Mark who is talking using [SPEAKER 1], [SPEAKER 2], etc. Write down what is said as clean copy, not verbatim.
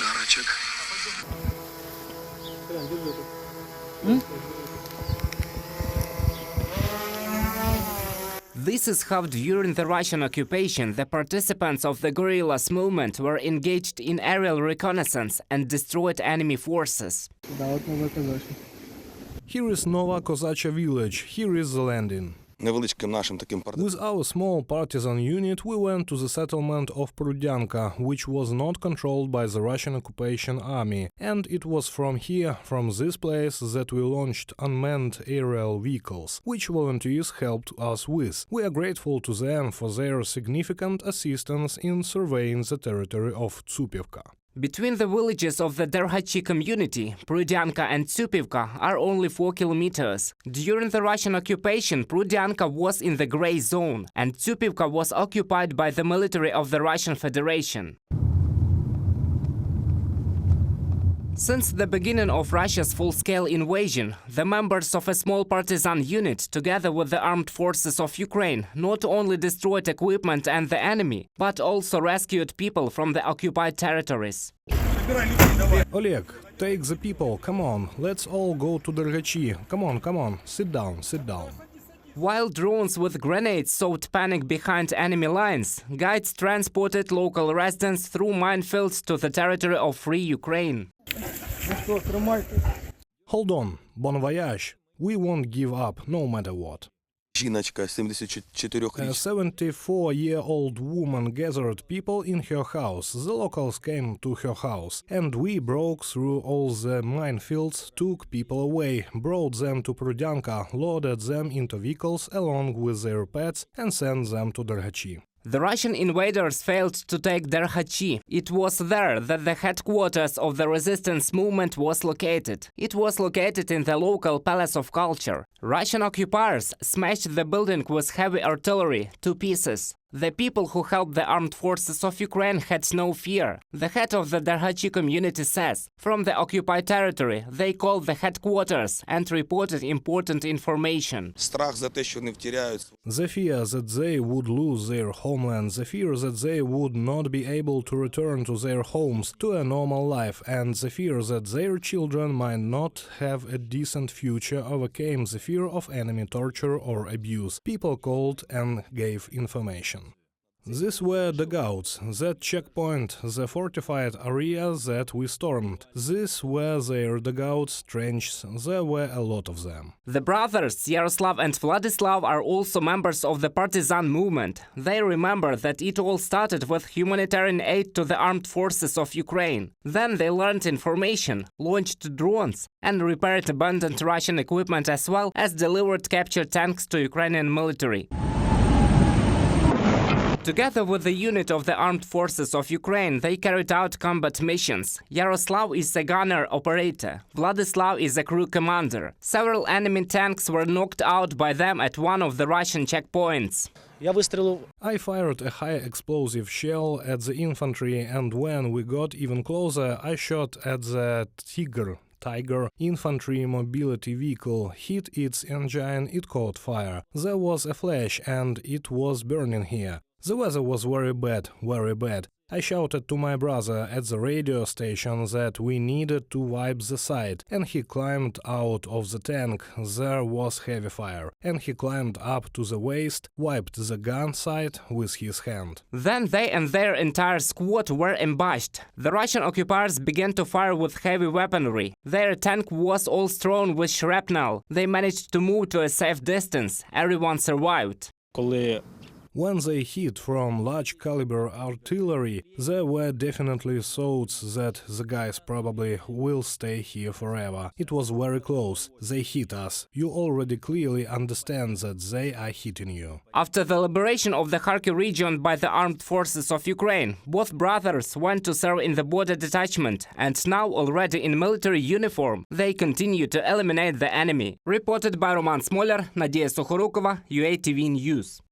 [SPEAKER 1] подарочек.
[SPEAKER 2] This is how during the Russian occupation the participants of the guerrillas movement were engaged in aerial reconnaissance and destroyed enemy forces.
[SPEAKER 3] Here is Nova Kozacha village, here is the landing.
[SPEAKER 1] Невеличким нашим таким
[SPEAKER 3] With our small partisan unit we went to the settlement of Prudyanka, which was not controlled by the Russian occupation army, and it was from here, from this place, that we launched unmanned aerial vehicles, which volunteers helped us with. We are grateful to them for their significant assistance in surveying the territory of Tsupivka.
[SPEAKER 2] Between the villages of the Derhachi community, Prudyanka and Tsupivka, are only 4 kilometers. During the Russian occupation, Prudyanka was in the gray zone, and Tsupivka was occupied by the military of the Russian Federation. Since the beginning of Russia's full-scale invasion, the members of a small partisan unit, together with the armed forces of Ukraine, not only destroyed equipment and the enemy, but also rescued people from the occupied territories.
[SPEAKER 3] Oleg, take the people, come on, let's all go to Derhachi. Come on, sit down, sit down.
[SPEAKER 2] While drones with grenades sowed panic behind enemy lines, guides transported local residents through minefields to the territory of free Ukraine.
[SPEAKER 3] Hold on, bon voyage. We won't give up, no matter what.
[SPEAKER 1] жіночка 74-річна.
[SPEAKER 3] A 74-year-old woman gathered people in her house. The locals came to her house, and we broke through all the minefields, took people away, brought them to Prudyanka, loaded them into vehicles along with their pets, and sent them to Derhachi.
[SPEAKER 2] The Russian invaders failed to take Derhachi. It was there that the headquarters of the resistance movement was located. It was located in the local Palace of Culture. Russian occupiers smashed the building with heavy artillery to pieces. The people who helped the armed forces of Ukraine had no fear. The head of the Derhachi community says, from the occupied territory, they called the headquarters and reported important information.
[SPEAKER 1] Страх за те, що не втіряють.
[SPEAKER 3] The fear that they would lose their homeland, the fear that they would not be able to return to their homes, to a normal life, and the fear that their children might not have a decent future overcame the fear of enemy torture or abuse. People called and gave information. These were dugouts, that checkpoint, the fortified area that we stormed. These were their dugouts, trenches, there were a lot of them.
[SPEAKER 2] The brothers Yaroslav and Vladislav are also members of the partisan movement. They remember that it all started with humanitarian aid to the armed forces of Ukraine. Then they learned information, launched drones, and repaired abandoned Russian equipment as well as delivered captured tanks to Ukrainian military. Together with the unit of the armed forces of Ukraine, they carried out combat missions. Yaroslav is a gunner operator. Vladislav is a crew commander. Several enemy tanks were knocked out by them at one of the Russian checkpoints.
[SPEAKER 3] I fired a high explosive shell at the infantry, and when we got even closer, I shot at the Tiger infantry mobility vehicle, hit its engine, it caught fire. There was a flash and it was burning here. The weather was very bad, very bad. I shouted to my brother at the radio station that we needed to wipe the site, and he climbed out of the tank. There was heavy fire, and he climbed up to the waist, wiped the gun sight with his hand.
[SPEAKER 2] Then they and their entire squad were ambushed. The Russian occupiers began to fire with heavy weaponry. Their tank was all strewn with shrapnel. They managed to move to a safe distance. Everyone survived.
[SPEAKER 3] When they hit from large caliber artillery, there were definitely thoughts that the guys probably will stay here forever. It was very close. They hit us. You already clearly understand that they are hitting you.
[SPEAKER 2] After the liberation of the Kharkiv region by the armed forces of Ukraine, both brothers went to serve in the border detachment, and now already in military uniform, they continue to eliminate the enemy. Reported by Roman Smoler, Nadia Sukhorukova, UATV News.